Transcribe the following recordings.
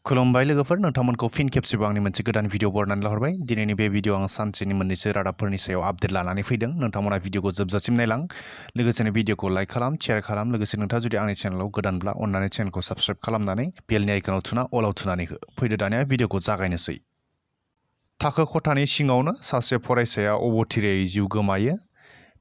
खुलुमबाय लोगोफोर, नोंथांमोनखौ फिन खेबसेबाव आंनि मोनसे गोदान भिडिअ बरनानै लाहरबाय। दिनैनि बे भिडिअ आं सानसेनि मोननैसो रादाबफोरनि सायाव आपडेट लानानै फैदों। नोंथांमोना भिडिअखौ जोबजासिम नायलां, लोगोसेनो भिडिअखौ लाइक खालाम, शेयार खालाम। लोगोसे नोंथाङा जुदि आंनि चेनेलाव गोदानब्ला अन्नानै चेनेलखौ साबस्क्राइब खालामनानै बेलनि आइकनाव थुना अलाव थुनानै हो। फैदो दानिया भिडिअखौ जागायनोसै। थाखो खथानि सिङावनो सासे फरायसाया अबथिरायै जिउ गोमायो।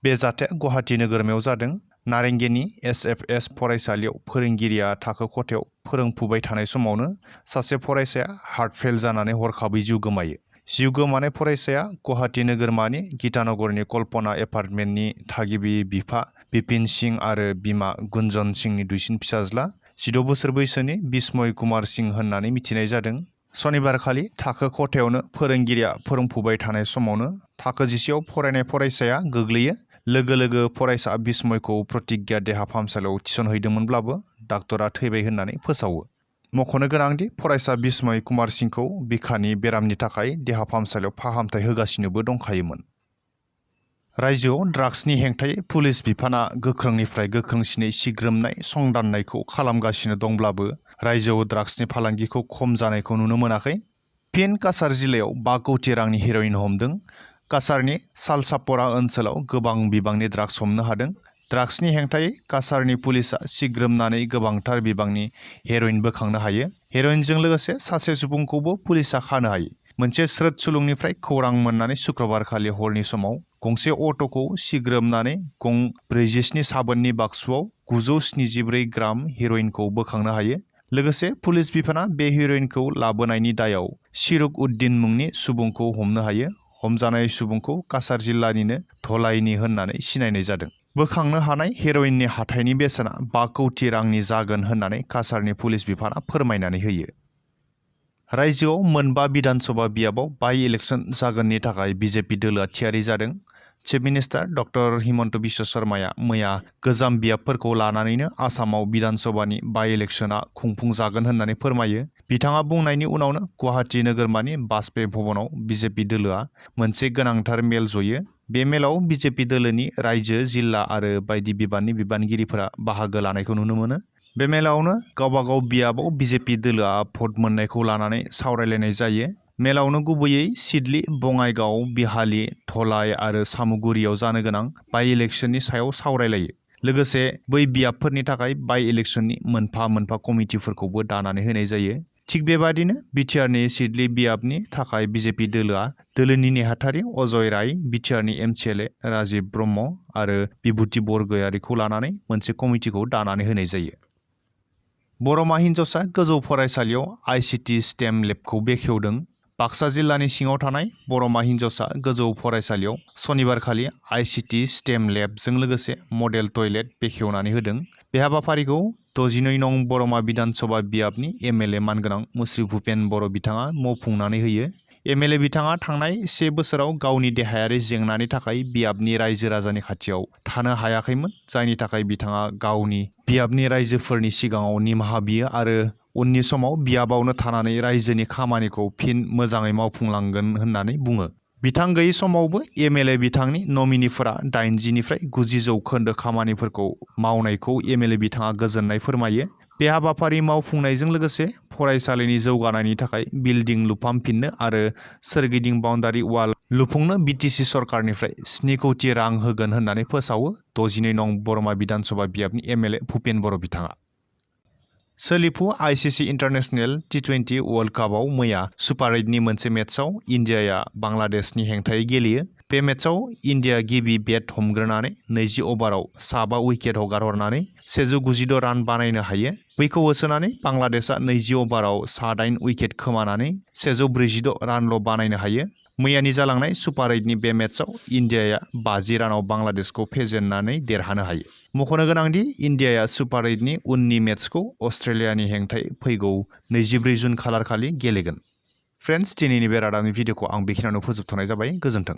बे जाथाया गुवाहाटि नोगोरमायाव जादों। नारेंगेनि एसएफएस फरायसालियाव फोरोंगिरिया थाखो खथायाव फोरोंफुबाय थानाय समावनो सासे फरायसाया हार्ट फेल जानानै हरखाबै जिउ गोमायो। जिउ गोमानाय फरायसाया गुवाहाटि नोगोरमानि गीतानगरनि कल्पना एपार्टमेन्टनि थागिबि बिफा बिपिन सिंह आरो बिमा गुन्जन सिंहनि दुइसिन फिसाज्ला 16 बोसोर बैसोनि बिस्मय सिंह होननानै मिथिनाय जादों। शनिबारखालि थाखो खथायावनो फोरोंगिरिया फोरोंफुबाय थानाय समावनो थाखो 10आव फरायनाय फरायसाया गोग्लैयो। लोगो लोगो फरायसा बिस्मयखौ प्रतिज्ञा देहा फाहामसालियाव थिसनहैदोंमोनब्लाबो डाक्टरा थैबाय होननानै फोसावो। मख'नो गोनांदि फरायसा बिस्मय सिंहखौ बिखानि बेरामनि थाखाय देहा फाहामसालियाव फाहामथाय होगासिनोबो दंखायोमोन। रायजोआव ड्राग्सनि हेंथायै पुलिस बिफाना गोख्रोंनिफ्राय गोख्रोंसिनै सिग्रोमनाय संदाननायखौ खालामगासिनो दंब्लाबो रायजोआव ड्राग्सनि फालांगिखौ खम जानायखौ नुनो मोनाखै। फिन काछार जिल्लायाव 5 कौटि रांनि हेर'इन हमदों। काछारनि सालसापरा ओनसोलाव गोबां बिबांनि ड्राग्स हमनो हादों। ड्राग्सनि हेंथायै काछारनि पुलिसा सिग्रोमनानै गोबांथार बिबांनि हेर'इन बोखांनो हायो। हेर'इनजों लोगोसे सासे सुबुंखौबो पुलिसा खानो हायो। मोनसे स्रोत सुलुंनिफ्राय खौरां मोननानै शुक्रबारखालि हरनि समाव गंसे अट'खौ सिग्रोमनानै गं 47 साबोननि बाक्सुआव 974 ग्राम हेर'इनखौ बोखांनो हायो। लोगोसे पुलिस बिफाना बे हेर'इनखौ लाबोनायनि दायाव सिरुक उद्दिन मुंनि सुबुंखौ हमनो हायो। हमजानाय सुबुंखौ काछार जिल्लानिनो धलाईनि होननानै सिनायनाय जादों। बोखांनो हानाय हेर'इननि हाथाइनि बेसेना 5 कौटि रांनि जागोन होननानै काछारनि पुलिस बिफाना फोरमायनानै होयो। रायजोआव मोनबा बिधानसभा बियाबाव बाइ इलेक्सन जागोननि थाखाय बिजेपि दोलोआ थियारि जादों। Chief minister doctor Himanta Biswa शर्माया मैया गोजाम बियाबफोरखौ लानानैनो आसामाव बिधानसभानि बाइ इलेक्सना खुंफुंजागोन होननानै फोरमायो। बिथाङा बुंनायनि उनावनो गुवाहाटि नोगोरमानि बाजपेयी भवनाव बिजेपि दोलोआ मोनसे गोनांथार मेल जयो। बे मेलाव बिजेपि दोलोनि रायजो, जिल्ला आरो बायदि बिबाननि बिबानगिरिफोरा बाहागो लानायखौ नुनो मोनो। बे मेलावनो गावबागाव बियाबाव बिजेपि दोलोआ भट मोननायखौ लानानै सावरायलायनाय जायो। मेलावनो गुबैयै सिडली, बङाइगाव, बिहाली, धलाई आरो सामुगुरियाव जानो गोनां बाइ इलेक्सननि सायाव सावरायलायो। लोगोसे बै बियाबफोरनि थाखाय बाइ इलेक्सननि मोनफा मोनफा कमिटिफोरखौबो दानानै होनाय जायो। थिग बेबादिनो बिटिआरनि सिडली बियाबनि थाखाय बिजेपि दोलोआ दोलोनि नेहाथारि अजय राय, बिटिआरनि एमसिएलए राजीव ब्रह्म आरो बिभुति बरगयारीखौ लानानै मोनसे कमिटिखौ दानानै होनाय जायो। बरमा हिन्जावसा गोजौ फरायसालियाव आइसिटि स्टेम लेबखौ बेखेवदों। बाक्सा जिल्लानि सिङाव थानाय बरमा हिन्जावसा गोजौ फरायसालियाव सनिबारखालि आइसिटि स्टेम लेबजों लोगोसे मडेल टयलेट बेखेवनानै होदों। बे हाबाफारिखौ 62 नं बरमा बिधानसभा बियाबनि एमएलए मानगोनां मुस्रि भुपेन बर' बिथाङा मावफुंनानै होयो। एमएलए बिथाङा थांनाय 1 बोसोराव गावनि देहायारि जेंनानि थाखाय बियाबनि रायजो राजानि खाथियाव थानो हायाखैमोन, जायनि थाखाय बिथाङा गावनि बियाबनि रायजोफोरनि सिगाङाव निमाहा बियो आरो उननि समाव बियाबावनो थानानै रायजोनि खामानिखौ फिन मोजाङै मावफुंलांगोन होननानै बुङो। बिथां गैयै समावबो एमएलए बिथांनि नमिनिफोरा 80निफ्राय 90 जौखोन्दो खामानिफोरखौ मावनायखौ एमएलए बिथाङा गोजोननाय फोरमायो। बे हाबाफारि मावफुंनायजों लोगोसे फरायसालिनि जौगानायनि थाखाय बिल्डिं लुफामफिननो आरो सोरगिदिं बाउन्डारि वाल लुफुंनो बिटिसि सरकारनिफ्राय 7 कौटि रां होगोन होननानै फोसावो 62 नं बरमा बिधानसभा बियाबनि एमएलए भुपेन बर' बिथाङा। सोलिफु आइसिसि इन्टारनेशनेल T20 वर्ल्ड कापआव मैया सुपार 8नि मोनसे मेचआव इन्डियाया बांलादेशनि हेंथायै गेलेयो। बे मेचआव इन्डिया गिबि बेट हमग्रोनानै 20 अभाराव 5 उइकेट हगारहरनानै 196 रान बानायनो हायो। बैखौ होसोनानै बांलादेशआ 20 अभाराव 8 उइकेट खोमानानै 146 रानल' बानायनो हायो। मैयानि जालांनाय सुपार 8नि बे मेचआव इन्डियाया 50 रानाव बांलादेशखौ फेजेननानै देरहानो हायो। मख'नो गोनांदि इन्डियाया सुपार 8नि उननि मेचखौ अस्ट्रेलियानि हेंथायै फैगौ 24 जुन खालारखालि गेलेगोन। फ्रेन्ड्स, दिनैनि बे रादाबनि भिडिअखौ आं बेखिनियावनो फोजोबथ'नाय जाबाय। गोजोन्थों।